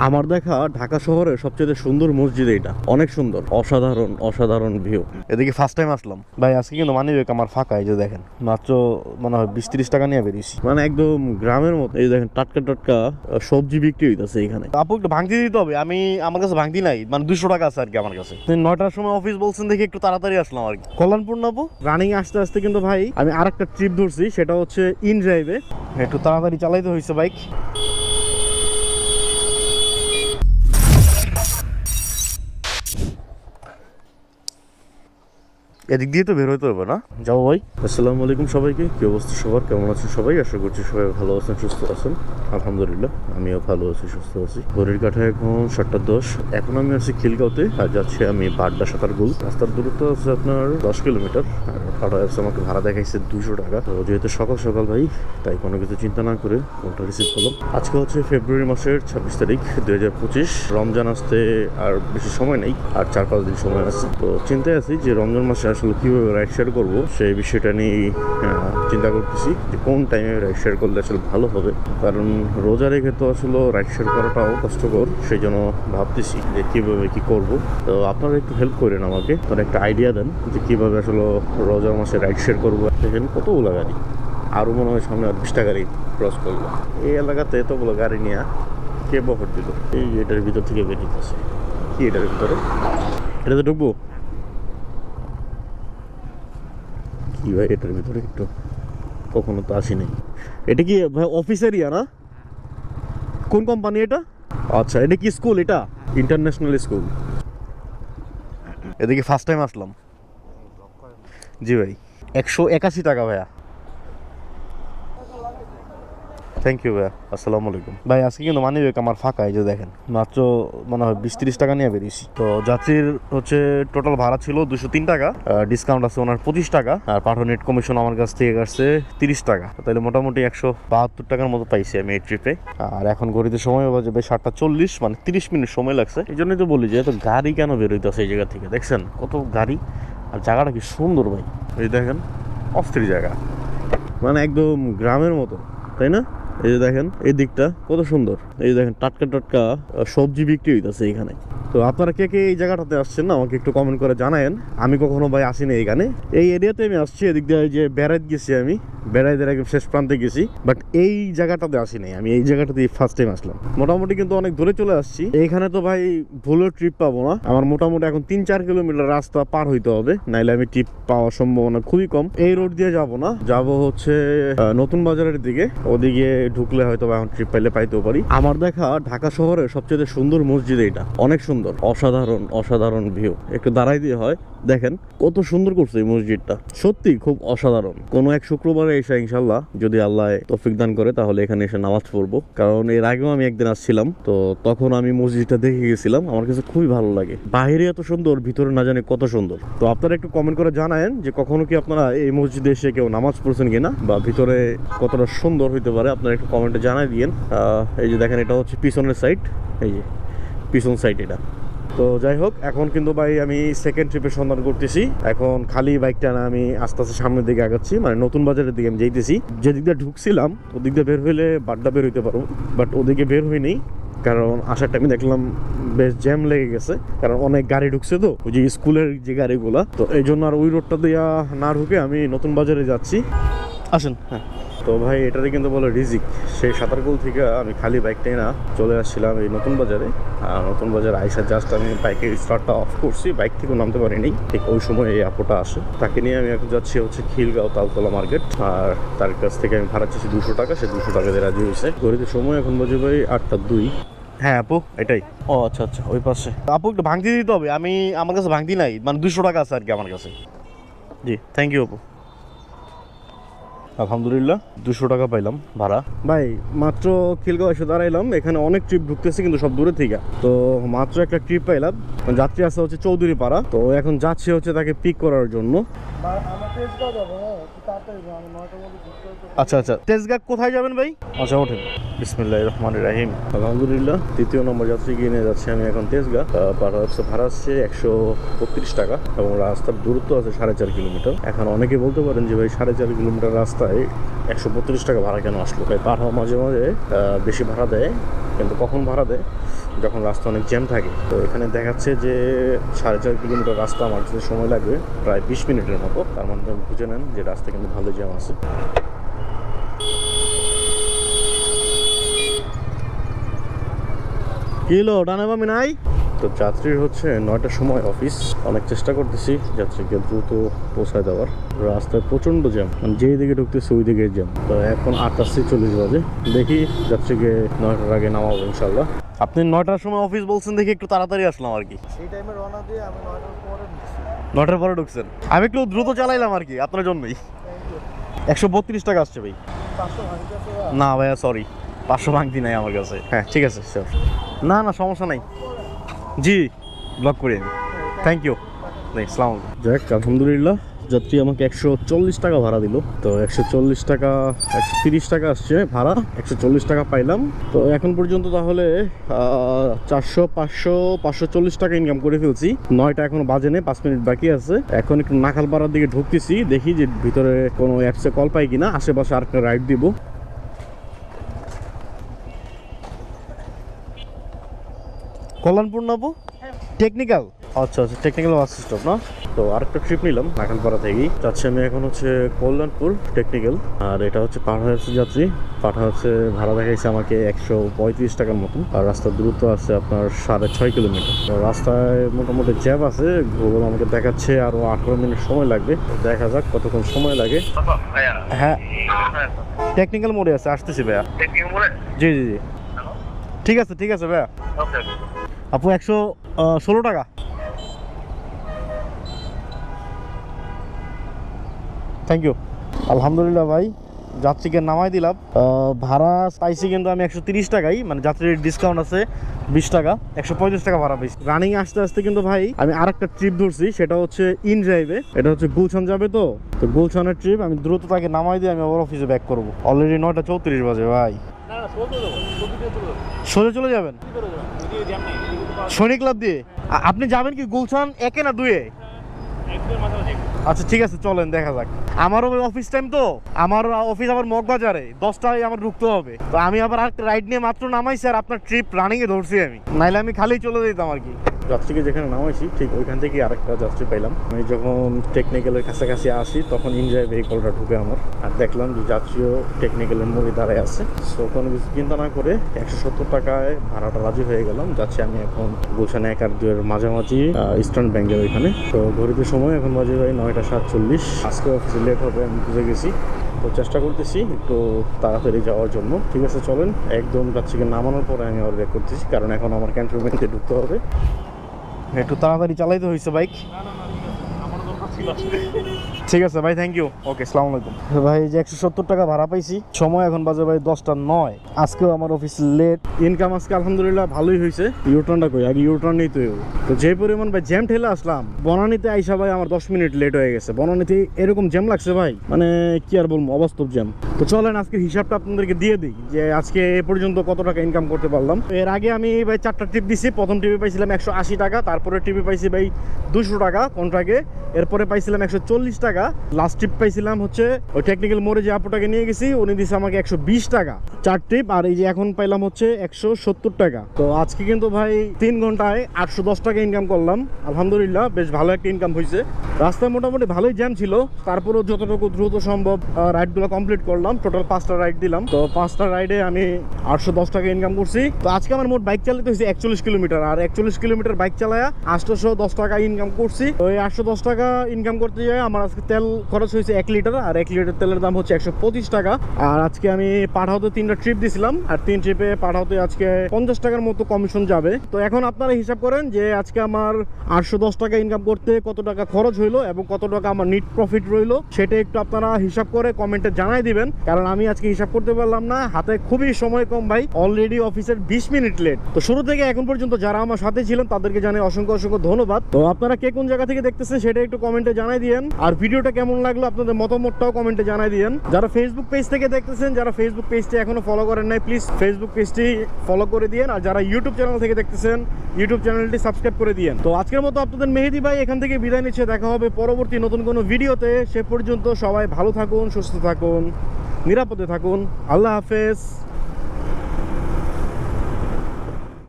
আমার দেখা ঢাকা শহরের সবচেয়ে সুন্দর মসজিদ এটা, অনেক সুন্দর, অসাধারণ অসাধারণ ভিউ। এদিকে ফার্স্ট টাইম আসলাম ভাই, আজকে কিন্তু মানিব্যাগ আমার ফাঁকা, এই যে দেখেন মাত্র মনে হয় 20-30 টাকা নিয়ে বেরিয়েছি, মানে একদম গ্রামের মতো। এই দেখেন টাটকা টাটকা সবজি বিক্রি হইতেছে এখানে। আপু একটু ভাঙতি দিতে হবে, আমার কাছে ভাঙতি নাই, মানে 200 টাকা আছে আর কি আমার কাছে। 9টার সময় অফিস বলছেন দেখি একটু তাড়াতাড়ি আসলাম আর কি। কল্যাণপুর নাবো রানিং আসতে আসতে কিন্তু ভাই আমি আরেকটা ট্রিপ ধরছি, সেটা হচ্ছে ইন ড্রাইভে। একটু তাড়াতাড়ি চালাইতে হয়েছে বাইক। এদিক দিয়ে তো বের হইতে হবে না, যাও ভাই। আসসালামু আলাইকুম সবাইকে, কি অবস্থা সবার, কেমন আছেন সবাই? আশা করছি সবাই ভালো আছেন, সুস্থ আছেন। আলহামদুলিল্লাহ আমিও ভালো আছি, সুস্থ আছি। ঘড়ির কাঠায় এখন 7:10। এখন আমি আছি খিলগাঁওতে, আর যাচ্ছি আমি বাড্ডা সাঁতারগুল। রাস্তার দূরত্ব আছে আপনার 10 কিলোমিটার। আর ভাড়া আছে, আমাকে ভাড়া দেখাইছে 200 টাকা। তো যেহেতু সকাল সকাল ভাই, তাই কোনো কিছু চিন্তা না করে ফোনটা রিসিভ করলাম। আজকে হচ্ছে ফেব্রুয়ারি মাসের 26 তারিখ 2025। রমজান আসতে আর বেশি সময় নেই, আর 4-5 দিন সময় আছে। তো চিন্তায় আছি যে রমজান মাসে আসলে কীভাবে রাইড শেয়ার করবো, সেই বিষয়টা নিয়ে চিন্তা করতেছি যে কোন টাইমে রাইড শেয়ার করলে আসলে ভালো হবে। কারণ রোজা রেখে তো আসলে রাইড শেয়ার করাটাও কষ্টকর, সেই জন্য ভাবতেছি যে কীভাবে কী করব। তো আপনারা একটু হেল্প করেন আমাকে, তারা একটা আইডিয়া দেন যে কীভাবে আসলে রোজার মাসে রাইড শেয়ার করবো। দেখেন কতগুলো গাড়ি, আরও মনে হয় সামনে আর 20টা গাড়ি ক্রস করবো। এই এলাকাতে এতগুলো গাড়ি নিয়ে কে বহর দিল? এই এটার ভিতর থেকে বেরিয়েছে কি? এটার ভিতরে এটাতে ঢুকবো কি ভাই? এটার ভিতরে একটু কখনো তো আসি নাই। এটা কি ভাই অফিস এরিয়া না? কোন কোম্পানি এটা? আচ্ছা, এটা কি স্কুল? এটা ইন্টারন্যাশনাল স্কুল। এদিকে ফার্স্ট টাইম আসলাম। জি ভাই, 181 টাকা ভাইয়া। থ্যাংক ইউ ভাইয়া, আসসালামু আলাইকুম ভাই। আজকে কিন্তু মানিব্যাগ আমার ফাঁকা, এই যে দেখেন মাত্র মনে হয় 20-30 টাকা নিয়ে বেরিয়েছি। তো যাত্রীর হচ্ছে টোটাল ভাড়া ছিল 203 টাকা, ডিসকাউন্ট আছে ওনার 25 টাকা, আর পাঠানো নেট কমিশন আমার কাছ থেকে আসছে 30 টাকা। তাহলে মোটামুটি 172 টাকার মতো পাইছি আমি এই ট্রিপে। আর এখন ঘড়িতে সময় বাজে 7:40, মানে 30 মিনিট সময় লাগছে। এই জন্যই তো বলি যে এত গাড়ি কেন বের হইতেছে এই জায়গা থেকে। দেখছেন কত গাড়ি, আর জায়গাটা কি সুন্দর ভাই। এই দেখেন অস্থির জায়গা, মানে একদম গ্রামের মতো, তাই না? এই যে দেখেন এই দিকটা কত সুন্দর। এই যে দেখেন টাটকা টাটকা সবজি বিক্রি হইতেছে এখানে। তো আপনারা কে কে এই জায়গাটাতে আসছেন না, আমাকে একটু কমেন্ট করে জানায়েন। আমি কখনো ভাই আসিনি এখানে, এই এরিয়াতে আমি আসছি। এদিক দিয়ে যে বেড়াইতে গেছি, আমি বেড়াইদের একদম শেষ প্রান্তে গেছি, বাট এই জায়গাটাতে আসিনি আমি। এই জায়গাটাতে ফার্স্ট টাইম আসলাম। মোটামুটি কিন্তু অনেক দূরে চলে আসছি। এইখানে তো ভাই ভুলেও ট্রিপ পাবো না। আমার মোটামুটি এখন 3-4 কিলোমিটার রাস্তা পার হইতে হবে, নাইলে আমি ট্রিপ পাওয়ার সম্ভাবনা খুবই কম। এই রোড দিয়ে যাব না, যাব হচ্ছে নতুন বাজারের দিকে। ওদিকে ঢুকলে হয়তো এখন ট্রিপ পাইলে পাইতেও পারি। আমার দেখা ঢাকা শহরের সবচেয়ে সুন্দর মসজিদ এটা, অনেক সুন্দর, অসাধারণ অসাধারণ ভিউ। একটু দাঁড়াই দিয়ে হয়, দেখেন কত সুন্দর করছে এই মসজিদটা, সত্যি খুব অসাধারণ। কোনো এক শুক্রবারে এসে ইনশাল্লাহ যদি আল্লাহ তৌফিক দান করে তাহলে এখানে এসে নামাজ পড়বো। কারণ এর আগেও আমি একদিন আসছিলাম, তো তখন আমি মসজিদটা দেখে গেছিলাম। আমার কাছে খুবই ভালো লাগে, বাইরে এত সুন্দর, ভিতরে না জানি কত সুন্দর। তো আপনারা একটু কমেন্ট করে জানায়েন যে কখনো কি আপনারা এই মসজিদে এসে কেউ নামাজ পড়ছেন কিনা, বা ভিতরে কতটা সুন্দর হইতে পারে আপনারা একটু কমেন্টে জানাই দিয়েন। এই যে দেখেন এটা হচ্ছে পিছনের সাইড, এই যে পিছন সাইড এটা। তো যাই হোক, এখন কিন্তু ভাই আমি সেকেন্ড ট্রিপের সন্ধান করতেছি। এখন খালি বাইকটা না, আমি আস্তে আস্তে সামনের দিকে আগাচ্ছি, মানে নতুন বাজারের দিকে আমি যাইতেছি। যেদিক দিয়ে ঢুকছিলাম ওদিক দিয়ে বের হইলে বাড্ডা বের হইতে পারবো, বাট ওদিকে বের হইনি। কারণ আসার টাইমে দেখলাম বেশ জ্যাম লেগে গেছে, কারণ অনেক গাড়ি ঢুকছে, তো ওই যে স্কুলের যে গাড়িগুলা। তো এই জন্য আর ওই রোডটা দিয়ে না ঢুকে আমি নতুন বাজারে যাচ্ছি। আসেন। হ্যাঁ, তো ভাই এটাতে কিন্তু বলে রিজিক। সেই সাঁতারকুল থেকে আমি খালি বাইকটাই না চলে আসছিলাম এই নতুন বাজারে। আর নতুন বাজারে আইসা জাস্ট আমি বাইকের স্টার্টটা অফ করছি, বাইক থেকেও নামতে পারিনি। ঠিক ওই সময় এই আপুটা আসে, তাকে নিয়ে আমি এখন যাচ্ছি হচ্ছে খিলগাঁও তালতলা মার্কেট। আর তার কাছ থেকে আমি ভাড়া চাচ্ছি 200 টাকা, সে 200 টাকা দিয়ে রাজি হয়েছে। ঘড়িতে সময় এখন বাজে ভাই 8:02। হ্যাঁ আপু, এটাই। ও আচ্ছা আচ্ছা, ওই পাশে। আপু একটু ভাঙতি দিতে হবে, আমার কাছে ভাঙতি নাই, মানে 200 টাকা আছে আর কি আমার কাছে। জি থ্যাংক ইউ আপু। আলহামদুলিল্লাহ 200 টাকা পাইলাম ভাড়া। ভাই মাত্র খিলগাঁও এসে দাঁড়াইলাম, এখানে অনেক ট্রিপ ঢুকতেছে কিন্তু সব দূরে থেকে। তো মাত্র একটা ট্রিপ পাইলাম, যাত্রী আছে হচ্ছে চৌধুরী পাড়া। তো এখন যাচ্ছি হচ্ছে তাকে পিক করার জন্য। আচ্ছা আচ্ছা, তেজগাঁ কোথায় যাবেন ভাই? আচ্ছা ওঠেন। বিসমিল্লাহির রহমানির রহিম। আলহামদুলিল্লাহ 3য় নম্বর যাত্রী গিয়ে নিয়ে যাচ্ছি আমি এখন তেজগাঁ। পাড়া হচ্ছে ভাড়া আসছে 132 টাকা, এবং রাস্তার দূরত্ব আছে 4.5 কিলোমিটার। এখন অনেকে বলতে পারেন যে ভাই 4.5 কিলোমিটার রাস্তায় 132 টাকা ভাড়া কেন আসলো? ভাই পাঠাও মাঝে মাঝে বেশি ভাড়া দেয়, কিন্তু কখন ভাড়া দেয় যখন রাস্তা অনেক জ্যাম থাকে। তো এখানে দেখাচ্ছে যে 4.5 কিলোমিটার রাস্তা আমার কাছে সময় লাগবে প্রায় 20 মিনিটের মতো। তার মধ্যে বুঝে নেন যে রাস্তা কিন্তু ভালো জ্যাম আছে। কিলো ডানে বামে নাই। তো যাত্রীর হচ্ছে 9টার সময় অফিস। অনেক চেষ্টা করতেছি যাত্রীকে দ্রুত পৌঁছায় দেওয়ার। রাস্তায় প্রচণ্ড জ্যাম, মানে যেই দিকে ঢুকতেছে ওই দিকে জ্যাম। তো এখন 8:40 বাজে, দেখি যাত্রীকে 9টার আগে নামাবো ইনশাল্লাহ। আপনি 9টার সময় অফিস বলছেন দেখি একটু তাড়াতাড়ি আসলাম আর কি। সেই টাইমে রওনা দিয়ে আমি 9টার পরে ঢুকছি। 9টার পরে ঢুকছেন, আমি একটু দ্রুত চালাইলাম আর কি আপনার জন্যই। 132 টাকা আসছে ভাই। 500 ভাঙি কাছে না ভাইয়া সরি, 500 ভাঙতি নাই আমার কাছে। হ্যাঁ ঠিক আছে স্যার, না না সমস্যা নাই। জি ব্লক করি আমি, থ্যাংক ইউ। আসসালামু আলাইকুম। যাক আলহামদুলিল্লাহ, যাত্রী আমাকে 140 টাকা ভাড়া দিল। তো 140 টাকা, 130 টাকা আসছে ভাড়া, 140 টাকা পাইলাম। তো এখন পর্যন্ত তাহলে 400, 500, 540 টাকা ইনকাম করে ফেলছি। 9টা এখন বাজে নেই, 5 মিনিট বাকি আছে। এখন একটু নাখালপাড়ার দিকে ঢুকতেছি, দেখি যে ভিতরে কোনো অ্যাপসে কল পাই কিনা। আশেপাশে আরেকটা রাইড দিব। কল্যাণপুর নাবো টেকনিক্যাল, আচ্ছা আচ্ছা টেকনিক্যাল বাস স্টপ না। তো আরেকটা ট্রিপ নিলাম নাখালপাড়া থেকেই। যাচ্ছি আমি এখন হচ্ছে কল্যাণপুর টেকনিক্যাল। আর এটা হচ্ছে পাঠা হচ্ছে যাত্রী, পাঠা হচ্ছে ভাড়া দেখাইছে আমাকে 135 টাকার মতন। আর রাস্তার দূরত্ব আছে আপনার 6.5 কিলোমিটার। রাস্তায় মোটামুটি জ্যাম আছে, গুগল আমাকে দেখাচ্ছে আরো 18 মিনিট সময় লাগবে। দেখা যাক কতক্ষণ সময় লাগে। হ্যাঁ টেকনিক্যাল মোড়ে আছে, আসতেছি ভাইয়া। জি জি জি ঠিক আছে ঠিক আছে ভাইয়া। আপু 116 টাকা। Thank you. আলহামদুলিল্লাহ ভাই, যাত্রীকে নামাই দিলাম। ভাড়া পাইছি কিন্তু আমি 130 টাকাই, মানে যাত্রীর ডিসকাউন্ট আছে 20 টাকা, 135 টাকা ভাড়া পাইছি। রানিং আসতে আসতে কিন্তু ভাই আমি আরেকটা ট্রিপ ধরছি, সেটা হচ্ছে ইন ড্রাইভে। এটা হচ্ছে গুলশান যাবে। তো গুলশানের ট্রিপ আমি দ্রুত তাকে নামাই দিয়ে আমি আবার অফিসে ব্যাক করবো। অলরেডি 9:34 বাজে ভাই। সোজা চলে যাবেন সৈনিক ক্লাব দিয়ে? আপনি যাবেন কি গুলশান 1 না 2-এ? আচ্ছা ঠিক আছে চলেন দেখা যাক। আমারও অফিস টাইম, তো আমার অফিস আবার মগবাজারে, 10টায় আমার ঢুকতে হবে। তো আমি আবার আরেকটা রাইড নিয়ে মাত্র নামাইছি, আর আপনার ট্রিপ রানিং এ ধরছি আমি, নাইলে আমি খালি চলে যেতাম আর কি। যাত্রীকে যেখানে নামাইছি ঠিক ওইখান থেকে আরেকটা যাত্রী পাইলাম। আমি যখন টেকনিক্যালের কাছাকাছি আসি তখন ইনজয় ভেহিকলটা ঢুকে আমার, আর দেখলাম যে যাত্রীও টেকনিক্যালের মোড়ে দাঁড়ায় আছে। সো কোনো কিছু চিন্তা না করে 170 টাকায় ভাড়াটা রাজি হয়ে গেলাম। যাচ্ছি আমি এখন গুলশান 1 আর 2 এর মাঝামাঝি ইস্টার্ন ব্যাংকের ওইখানে। তো ঘড়িতে সময় এখন বাজে ভাই 9:47। আজকে অফিসে লেট হবে আমি বুঝে গেছি, তো চেষ্টা করতেছি একটু তাড়াতাড়ি যাওয়ার জন্য। ঠিক আছে চলেন, একদম যাত্রীকে নামানোর পরে আমি আবার ব্যাক করতেছি, কারণ এখন আমার ক্যান্টনমেন্টে ঢুকতে হবে। একটু তাড়াতাড়ি চালাইতে হয়েছে বাইক। ঠিক আছে ভাই, থ্যাংক ইউ। ওকে আসসালামু আলাইকুম ভাই। যে 170 টাকা ভাড়া পাইছি, সময় এখন বাজে ভাই 10:09। আজকেও আমার অফিস লেট। ইনকাম আজকে আলহামদুলিল্লাহ ভালোই হয়েছে। ইউটার্নটা কই, আগে ইউটার্ন নিতে হবে। তো যে পরিমাণ ভাই জ্যাম ঠেলে আসলাম, বনানীতে আইসা ভাই আমার 10 মিনিট লেট হয়ে গেছে। বনানীতে এরকম জ্যাম লাগছে ভাই, মানে কি আর বলবো, অবাস্তব জ্যাম। তো চলেন আজকে হিসাবটা আপনাদেরকে দিয়ে দিই যে আজকে এ পর্যন্ত কত টাকা ইনকাম করতে পারলাম। এর আগে আমি ভাই 4টা ট্রিপ দিছি। প্রথম ট্রিপে পাইছিলাম 180 টাকা, তারপরে ট্রিপে পাইছি ভাই 200 টাকা কন্ট্রাক্টে, এরপরে পাইছিলাম 140 টাকা। লাস্ট ট্রিপ পাইছিলাম হচ্ছে ওই টেকনিক্যাল মোড়ে যে আপুটাকে নিয়ে গেছি, উনি দিছে আমাকে 120 টাকা 4 ট্রিপ। আর এই যে এখন পাইলাম হচ্ছে 170 টাকা। তো আজকে কিন্তু ভাই 3 ঘন্টায় 810 টাকা ইনকাম করলাম। আলহামদুলিল্লাহ বেশ ভালো একটা ইনকাম হয়েছে। রাস্তায় মোটামুটি ভালোই জ্যাম ছিল, তারপরেও যতটুকু দ্রুত সম্ভব রাইডগুলো কমপ্লিট করলাম। টোটাল 5টা রাইড দিলাম। তো 5টা রাইডে আমি 810 টাকা ইনকাম করছি। তো আজকে আমার মোট বাইক চালাতে হয়েছে 41 কিলোমিটার, আর 41 কিলোমিটার বাইক চালায়া 810 টাকা ইনকাম করছি। তো এই 810 টাকা ইনকাম করতে যায় আমার আজকে তেল খরচ হয়েছে 1 লিটার, আর 1 লিটার তেলের দাম হচ্ছে 125 টাকা। আর আজকে আমি পাঠাওতে 3টা ট্রিপ দিছিলাম, আর 3 ট্রিপে পাঠাওতে আজকে 50 টাকার মতো কমিশন যাবে। তো এখন আপনারা হিসাব করেন যে আজকে আমার 810 টাকা ইনকাম করতে কত টাকা খরচ হইলো এবং কত টাকা আমার নিট প্রফিট রইলো, সেটা একটু আপনারা হিসাব করে কমেন্টে জানাই দিবেন, কারণ আমি আজকে হিসাব করতে পারলাম না। হাতে খুবই সময় কম ভাই, অলরেডি অফিসের 20 মিনিট লেট। তো শুরু থেকে এখন পর্যন্ত যারা আমার সাথে ছিলেন তাদেরকে জানাই অসংখ্য অসংখ্য ধন্যবাদ। তো আপনারা কে কোন জায়গা থেকে দেখতেছেন সেটা একটু কমেন্টে জানাই দিয়েন, আর ভিডিওটা কেমন লাগলো আপনাদের মতামতটাও কমেন্টে জানাই দিয়েন। যারা ফেসবুক পেজ থেকে দেখতেছেন, যারা ফেসবুক পেজটি এখনো ফলো করেন নাই, প্লিজ ফেসবুক পেজটি ফলো করে দিয়েন। আর যারা ইউটিউব চ্যানেল থেকে দেখতেছেন, ইউটিউব চ্যানেলটি সাবস্ক্রাইব করে দিয়েন। তো আজকের মতো আপনাদের মেহেদি ভাই এখান থেকে বিদায় নিচ্ছে। দেখা হবে পরবর্তী নতুন কোনো ভিডিওতে। সে পর্যন্ত সবাই ভালো থাকুন, সুস্থ থাকুন, নিরাপদে থাকুন। আল্লাহ হাফেজ।